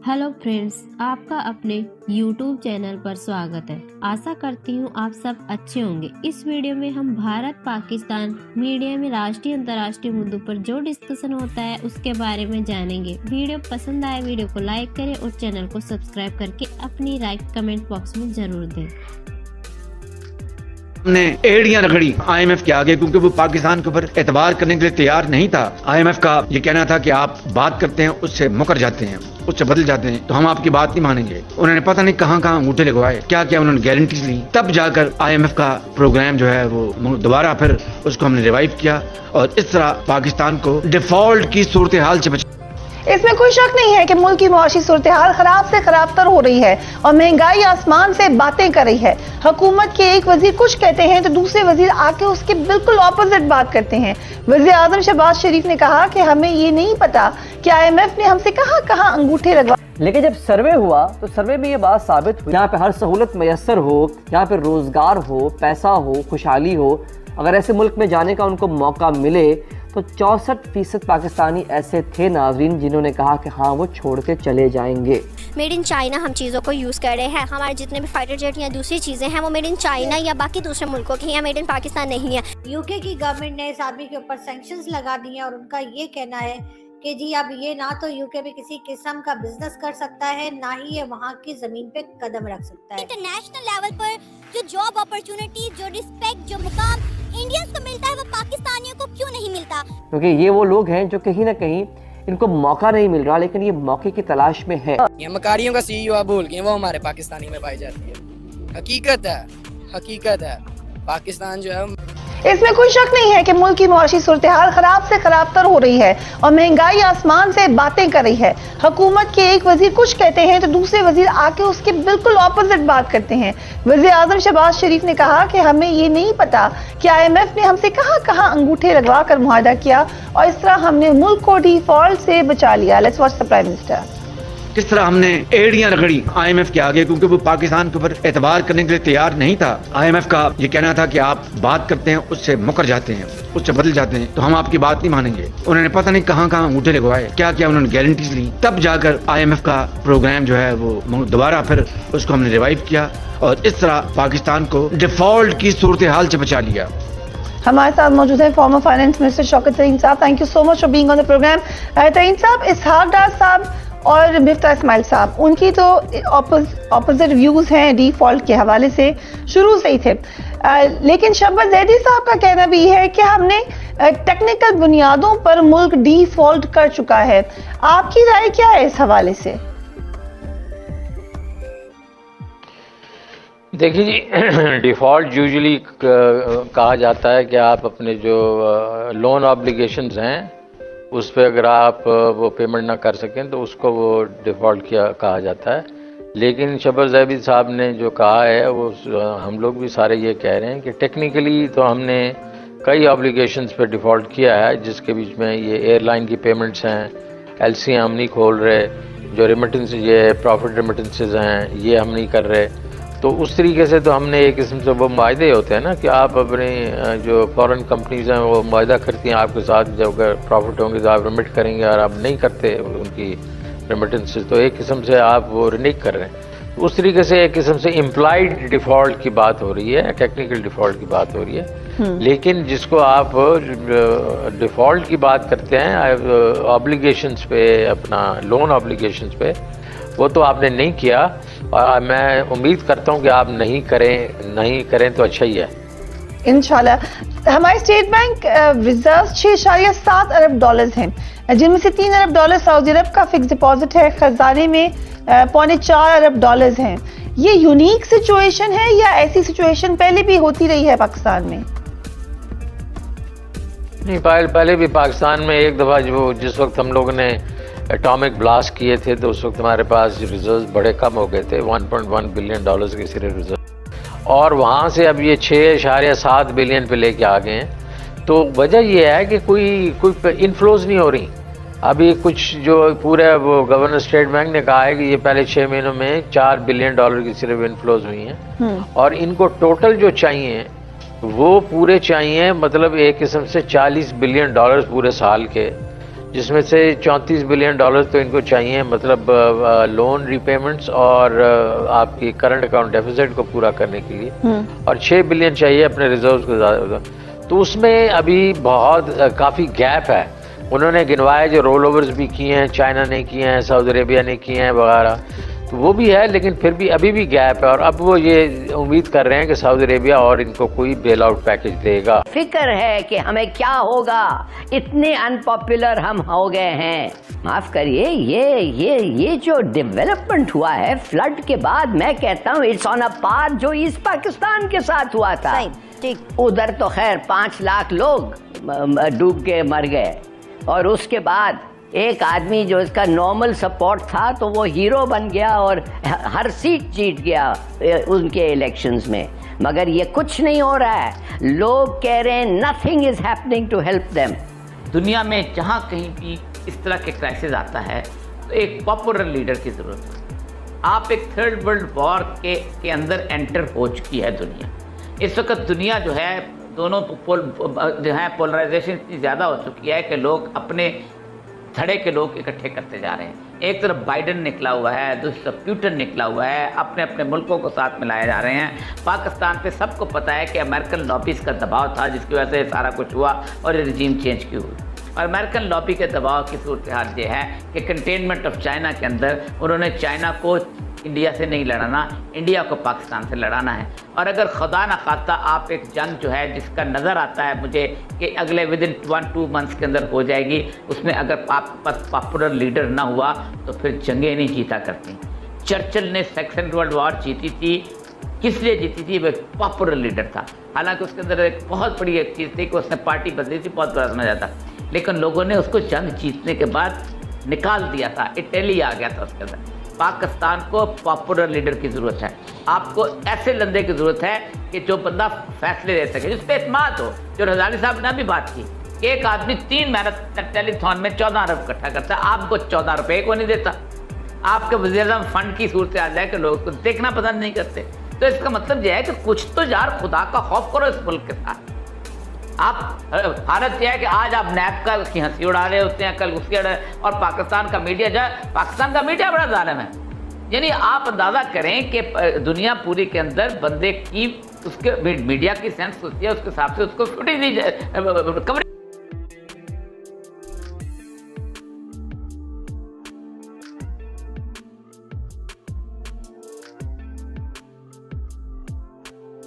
Hello friends, आपका अपने YouTube channel पर स्वागत है। आशा करती हूँ आप सब अच्छे होंगे। इस वीडियो में हम भारत पाकिस्तान मीडिया में राष्ट्रीय अंतर्राष्ट्रीय मुद्दों पर जो डिस्कशन होता है उसके बारे में जानेंगे। वीडियो पसंद आए वीडियो को लाइक करें और चैनल को सब्सक्राइब करके अपनी राय कमेंट बॉक्स में जरूर दें। ने एड़ियां रगड़ी आईएमएफ के आगे, क्योंकि वो पाकिस्तान के ऊपर एतबार करने के लिए तैयार नहीं था। आईएमएफ का ये कहना था कि आप बात करते हैं उससे मुकर जाते हैं, उससे बदल जाते हैं, तो हम आपकी बात नहीं मानेंगे। उन्होंने पता नहीं कहां कहां अंगूठे लगवाए, क्या क्या उन्होंने गारंटीज ली, तब जाकर आईएमएफ का प्रोग्राम जो है वो दोबारा फिर उसको हमने रिवाइव किया और इस तरह पाकिस्तान को डिफॉल्ट की सूरत हाल से बचा। इसमें कोई शक नहीं है कि मुल्क की मुआशी सूरत हाल खराब से खराब तर हो रही है और महंगाई आसमान से बातें कर रही है। हुकूमत के एक वजीर कुछ कहते हैं तो दूसरे वजीर आके उसके बिल्कुल ऑपोजिट बात करते हैं। वजीर आजम शहबाज शरीफ ने कहा कि हमें ये नहीं पता कि IMF ने हमसे कहां कहां अंगूठे लगवा। लेकिन जब सर्वे हुआ तो सर्वे में ये बात साबित हुई, यहाँ पे हर सहूलत मैसर हो, यहाँ पे रोजगार हो, पैसा हो, खुशहाली हो, अगर ऐसे मुल्क में जाने का उनको मौका मिले तो 64% पाकिस्तानी ऐसे थे नाज़रीन जिन्होंने कहा कि हाँ वो छोड़ के चले जाएंगे। मेड इन चाइना हम चीज़ों को यूज़ कर रहे हैं। हमारे जितने भी फाइटर जेट या दूसरी चीज़ें हैं वो मेड इन चाइना या बाकी दूसरे मुल्कों की हैं, मेड इन पाकिस्तान नहीं है। यूके की गवर्नमेंट ने इस आदमी के ऊपर सैंक्शंस लगा दिए और उनका ये कहना है कि जी अब ये ना तो यूके में किसी किस्म का बिजनेस कर सकता है, ना ही ये वहाँ की जमीन पे कदम रख सकता है। इंटरनेशनल लेवल पर जो जॉब अपॉर्चुनिटी, जो रिस्पेक्ट, जो मुकाम इंडियंस को मिलता है वो पाकिस्तानियों को क्यों नहीं मिलता? क्योंकि ये वो लोग हैं जो कहीं ना कहीं इनको मौका नहीं मिल रहा, लेकिन ये मौके की तलाश में है। ये मकारियों का CEO आप भूल गए, वो हमारे पाकिस्तानी में पाई जाती है। हकीकत है पाकिस्तान जो है। इसमें कोई शक नहीं है कि मुल्क की मुआशी सूरत हाल खराब से खराब तर हो रही है और महंगाई आसमान से बातें कर रही है। हुकूमत के एक वजीर कुछ कहते हैं तो दूसरे वजीर आके उसके बिल्कुल ऑपोजिट बात करते हैं। वजीर आजम शहबाज शरीफ ने कहा कि हमें ये नहीं पता कि IMF ने हमसे कहां कहां अंगूठे लगवा कर मुआहदा किया और इस तरह हमने मुल्क को डिफॉल्ट से बचा लिया। Let's watch the prime minister. किस तरह हमने एड़ियां रगड़ी आईएमएफ के आगे, क्योंकि वो पाकिस्तान के ऊपर एतबार करने के लिए तैयार नहीं था। आईएमएफ का ये कहना था कि आप बात करते हैं उससे मुकर जाते हैं, उससे बदल जाते हैं, तो हम आपकी बात नहीं मानेंगे। उन्होंने पता नहीं कहां कहां अंगूठे लगवाए, क्या क्या उन्होंने गारंटीज ली, तब जाकर आईएमएफ का प्रोग्राम जो है वो दोबारा फिर उसको हमने रिवाइव किया और इस तरह पाकिस्तान को डिफॉल्ट की सूरत हाल से बचा लिया। हमारे साथ मौजूद है former finance minister Shaukat Tareen साहब। Thank you so much for being on the program. Tareen साहब, इसहाक डार साहब और मिफ्ता इस्माइल साहब, उनकी तो ऑपोजिट व्यूज हैं डिफॉल्ट के हवाले से, शुरू से ही थे। लेकिन शहबाज जैदी साहब का कहना भी है कि हमने टेक्निकल बुनियादों पर मुल्क डिफॉल्ट कर चुका है। आपकी राय क्या है इस हवाले से? देखिए जी, डिफ़ॉल्ट यूजुअली कहा जाता है कि आप अपने जो लोन ऑब्लिगेशंस हैं उस पर अगर आप वो पेमेंट ना कर सकें तो उसको वो डिफ़ॉल्ट किया कहा जाता है। लेकिन शहबाज जैदी साहब ने जो कहा है वो हम लोग भी सारे ये कह रहे हैं कि टेक्निकली तो हमने कई ऑब्लिगेशंस पे डिफ़ॉल्ट किया है, जिसके बीच में ये एयरलाइन की पेमेंट्स हैं, LC हम नहीं खोल रहे, जो रेमिटेंस ये प्रॉफिट रेमिटेंसेज हैं ये हम नहीं कर रहे। तो उस तरीके से तो हमने एक किस्म से वो मुआहदे होते हैं ना कि आप अपने जो फॉरेन कंपनीज हैं वो मुआहदा करती हैं आपके साथ, जब अगर प्रॉफिट होंगे तो आप रेमिट करेंगे और आप नहीं करते उनकी रेमिटेंसेस, तो एक किस्म से आप वो रिनीक कर रहे हैं। उस तरीके से एक किस्म से इम्प्लाइड डिफ़ॉल्ट की बात हो रही है, टेक्निकल डिफ़ॉल्ट की बात हो रही है। लेकिन जिसको आप डिफ़ॉल्ट की बात करते हैं ऑब्लिगेशंस पे, अपना लोन ऑब्लिगेशंस पे, वो तो आपने नहीं किया और मैं उम्मीद करता हूँ कि आप नहीं करें तो अच्छा ही है इंशाल्लाह। हमारे स्टेट बैंक रिजर्व 6.7 अरब डॉलर्स हैं, जिनमें से 3 अरब डॉलर सऊदी अरब का फिक्स डिपॉजिट है। खजाने में 4.25 अरब डॉलर्स हैं। ये यूनिक सिचुएशन है या ऐसी सिचुएशन पहले भी होती रही है पाकिस्तान में? नहीं, पहले भी पाकिस्तान में एक दफ़ा जो जिस वक्त हम लोगों ने एटॉमिक ब्लास्ट किए थे तो उस वक्त हमारे पास रिजर्व बड़े कम हो गए थे, 1.1 बिलियन डॉलर्स के सिर्फ रिजर्व, और वहाँ से अब ये 6.7 बिलियन पे लेके आ गए हैं। तो वजह ये है कि कोई इनफ्लोज नहीं हो रही। अभी कुछ जो पूरे वो गवर्नर स्टेट बैंक ने कहा है कि ये पहले 6 महीनों में 4 बिलियन डॉलर की सिर्फ इनफ्लोज हुई हैं और इनको टोटल जो चाहिए वो पूरे चाहिए, मतलब एक किस्म से 40 बिलियन डॉलर पूरे साल के जिसमें से $34 बिलियन तो इनको चाहिए, मतलब लोन रीपेमेंट्स और आपकी करंट अकाउंट डेफिसिट को पूरा करने के लिए, और 6 बिलियन चाहिए अपने रिजर्व्स को ज़्यादा। तो उसमें अभी बहुत काफ़ी गैप है। उन्होंने गिनवाया जो रोल ओवर्स भी किए हैं, चाइना ने किए हैं, सऊदी अरेबिया ने किए हैं वगैरह, तो वो भी है, लेकिन फिर भी अभी भी गैप है। और अब वो ये उम्मीद कर रहे हैं कि सऊदी अरेबिया और इनको कोई बेल आउट पैकेज देगा। फिक्र है कि हमें क्या होगा, इतने अनपॉपुलर हम हो गए हैं। माफ करिए, ये जो डेवलपमेंट हुआ है फ्लड के बाद, मैं कहता हूँ इट्स ऑन अ पार जो ईस्ट पाकिस्तान के साथ हुआ था। ठीक, उधर तो खैर 5 लाख लोग डूब के मर गए, और उसके बाद एक आदमी जो इसका नॉर्मल सपोर्ट था तो वो हीरो बन गया और हर सीट जीत गया उनके इलेक्शंस में। मगर ये कुछ नहीं हो रहा है। लोग कह रहे हैं nothing is happening to help them. दुनिया में जहाँ कहीं भी इस तरह के क्राइसिस आता है तो एक पॉपुलर लीडर की ज़रूरत है। आप एक थर्ड वर्ल्ड वॉर के अंदर एंटर हो चुकी है दुनिया। इस वक्त दुनिया जो है दोनों जो है पोलराइजेशन इतनी ज़्यादा हो चुकी है कि लोग अपने धड़े के लोग इकट्ठे करते जा रहे हैं। एक तरफ बाइडन निकला हुआ है, दूसरी तरफ पुतिन निकला हुआ है, अपने अपने मुल्कों को साथ मिलाए जा रहे हैं। पाकिस्तान पे सबको पता है कि अमेरिकन लॉबीज का दबाव था जिसकी वजह से सारा कुछ हुआ और ये रिजीम चेंज क्यों हुई। और अमेरिकन लॉबी के दबाव की सूरत हाल ये है कि कंटेनमेंट ऑफ चाइना के अंदर उन्होंने चाइना को इंडिया से नहीं लड़ाना, इंडिया को पाकिस्तान से लड़ाना है। और अगर खुदा न खास्ता आप एक जंग जो है जिसका नज़र आता है मुझे कि अगले विदिन 1-2 मंथ्स के अंदर हो जाएगी, उसमें अगर आपके पास पॉपुलर लीडर ना हुआ तो फिर जंगें नहीं जीता करती। चर्चिल ने सेकंड वर्ल्ड वॉर जीती थी, किस लिए जीती थी? वो एक पॉपुलर लीडर था। हालांकि उसके अंदर एक बहुत बड़ी एक चीज़ थी कि उसने पार्टी बदली थी, बहुत बड़ा समझा था, लेकिन लोगों ने उसको जंग जीतने के बाद निकाल दिया था। इटली आ गया था उसके अंदर। पाकिस्तान को पॉपुलर लीडर की ज़रूरत है। आपको ऐसे लंदे की ज़रूरत है कि जो बंदा फैसले ले सके, जिस पर एतमाद हो। जो रज़ाली साहब ने भी बात की कि एक आदमी 3 मैराथन टेलीथॉन में 14 अरब इकट्ठा करता है, आपको 14 रुपये को नहीं देता। आपके वज़ीर-ए-आज़म फंड की सूरत आ जाए कि लोग उसको देखना पसंद नहीं करते। तो इसका मतलब यह है कि कुछ तो यार खुदा का खौफ करो इस मुल्क के साथ। आप भारत यह है कि आज आप नैब का की हंसी उड़ा रहे होते हैं, कल उसके और पाकिस्तान का मीडिया जो है, पाकिस्तान का मीडिया बड़ा जालिम है। यानी आप अंदाज़ा करें कि दुनिया पूरी के अंदर बंदे की उसके मीडिया की सेंस होती है, उसके हिसाब से उसको कवरेज